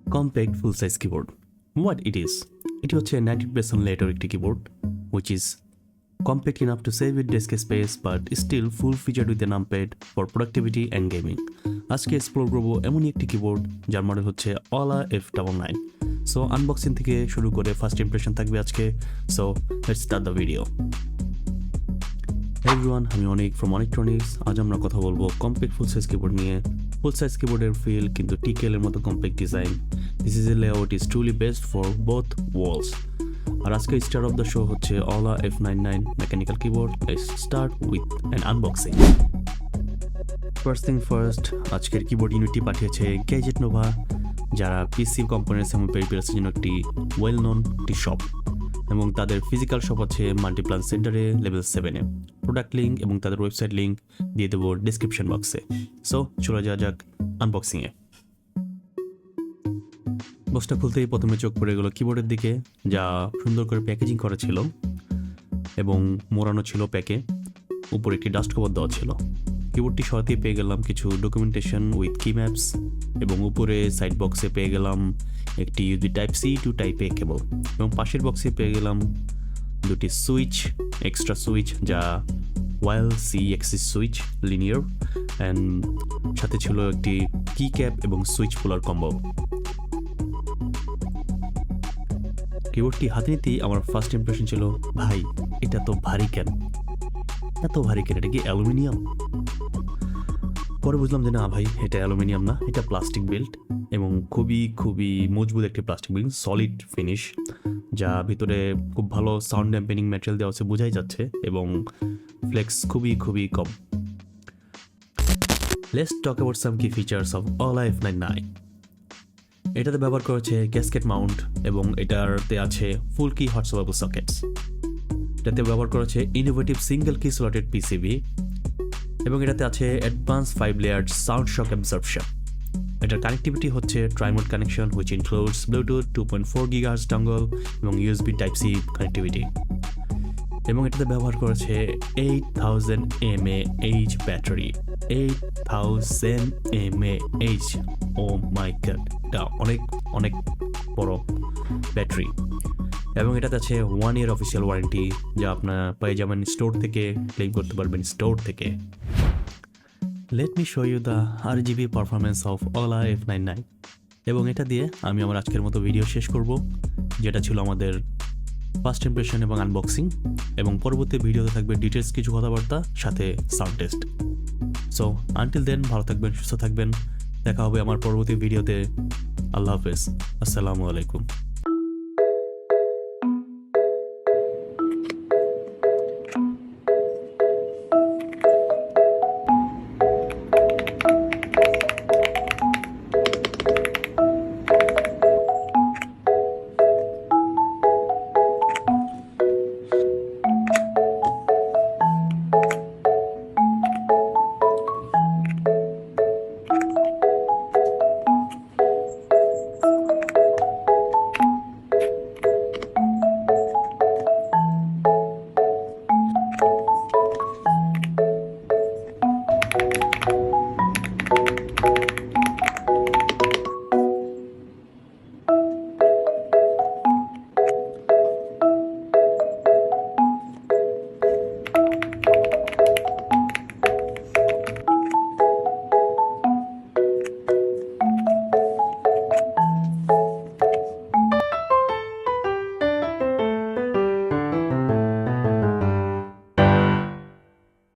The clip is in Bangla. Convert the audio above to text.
Compact full-size keyboard. What it is? এটি হচ্ছে 90% layer একটি keyboard, which is compact enough to save your desk space but still full featured with a numpad for productivity and gaming. আজকে এক্সপ্লোর করব এমনই একটি কিবোর্ড যার মডেল হচ্ছে Aula F99. সো আনবক্সিং থেকে শুরু করে ফার্স্ট ইমপ্রেশন থাকবে আজকে. So let's start the video. Everyone, আমি অনেক ফ্রম ইলেকট্রনিক্স. আজ আমরা কথা বলবো কম্প্যাক্ট ফুল সাইজ কিবোর্ড নিয়ে. ফুল সাইজ কিবোর্ডের ফিল কিন্তু টিকেল এর মতো compact design. This is a layout is truly best for both walls. আর আজকে স্টার অফ দ্য শো হচ্ছে Aula F99 mechanical keyboard. Let's start with an unboxing. First thing first, আজকের কিবোর্ড ইউনিটটি পাঠিয়েছে Gadget Nova, যারা পিসি কম্পোনেন্টস এবং পেরিফেরালসের জন্য একটি ওয়েল নোন একটি শপ, এবং তাদের ফিজিক্যাল শপ আছে মাল্টিপ্লান সেন্টারে লেভেল 7-এ. প্রোডাক্ট লিঙ্ক এবং তাদের ওয়েবসাইট লিঙ্ক দিয়ে দেবো ডিসক্রিপশন বক্সে. সো চলে যাওয়া যাক আনবক্সিংয়ে. বক্সটা খুলতেই প্রথমে চোখ পড়ে গেল কিবোর্ডের দিকে, যা সুন্দর করে প্যাকেজিং করা ছিল এবং মোড়ানো ছিল প্যাকে. উপরে একটি ডাস্ট কভার দেওয়া ছিল. কিবোর্ডটি সরাতে পেয়ে গেলাম কিছু ডকুমেন্টেশন উইথ কি ম্যাপস, এবং উপরে সাইড বক্সে পেয়ে গেলাম একটি USB type C to type A cable, এবং পাশের বক্সে পেয়ে গেলাম দুটি সুইচ, এক্সট্রা সুইচ, যা while C axis switch linear, and সাথে ছিল একটি কি ক্যাপ এবং সুইচ পুলার কম্বো. কিবোর্ডটি হাতে নিতেই আমার ফার্স্ট ইমপ্রেশন ছিল, ভাই এটা তো ভারী কেন, এত ভারী কেন, এটা কি অ্যালুমিনিয়াম? পরে বুঝলাম যে না ভাই, এটা অ্যালুমিনিয়াম না, এটা প্লাস্টিক বিল্ড, এবং খুবই খুবই মজবুত একটি প্লাস্টিক বিল্ড, সলিড ফিনিশ, যা ভিতরে খুব ভালো সাউন্ড ড্যাম্পেনিং ম্যাটেরিয়াল দেওয়া আছে বোঝাই যাচ্ছে, এবং ফ্লেক্স খুবই খুবই কম. লেটস টক অ্যাবাউট সাম কি ফিচার্স অফ Aula F99. এটাতে ব্যবহার করেছে গ্যাসকেট মাউন্ট, এবং এটাতে আছে ফুল কি হট সোয়াবল সকেটস. এটাতে ব্যবহার করেছে innovative single key slotted PCB, এবং এটাতে আছে advance 5 layered sound shock absorption. এটার কানেক্টিভিটি হচ্ছে trimode connection, which includes Bluetooth 2.4 GHz dongle এবং ইউএসবি টাইপ সি কানেক্টিভিটি. এবং এটাতে ব্যবহার করেছে 8000 mAh battery. 8000 mAh, oh my God, এটা অনেক অনেক বড় ব্যাটারি. এবং এটাতে আছে 1 year অফিসিয়াল ওয়ারেন্টি, যা আপনার পেয়ে যাবেন স্টোর থেকে, ক্লেম করতে পারবেন স্টোর থেকে. Let me show you the RGB performance of Aula F99. এবং এটা দিয়ে আমি আমার আজকের মতো ভিডিও শেষ করব, যেটা ছিল আমাদের ফার্স্ট ইমপ্রেশন এবং আনবক্সিং, এবং পরবর্তী ভিডিওতে থাকবে ডিটেলস কিছু কথাবার্তা সাথে sound test. So until then, ভালো থাকবেন, সুস্থ থাকবেন. দেখা হবে আমার পরবর্তী ভিডিওতে. আল্লাহ হাফেজ, আসসালামু আলাইকুম.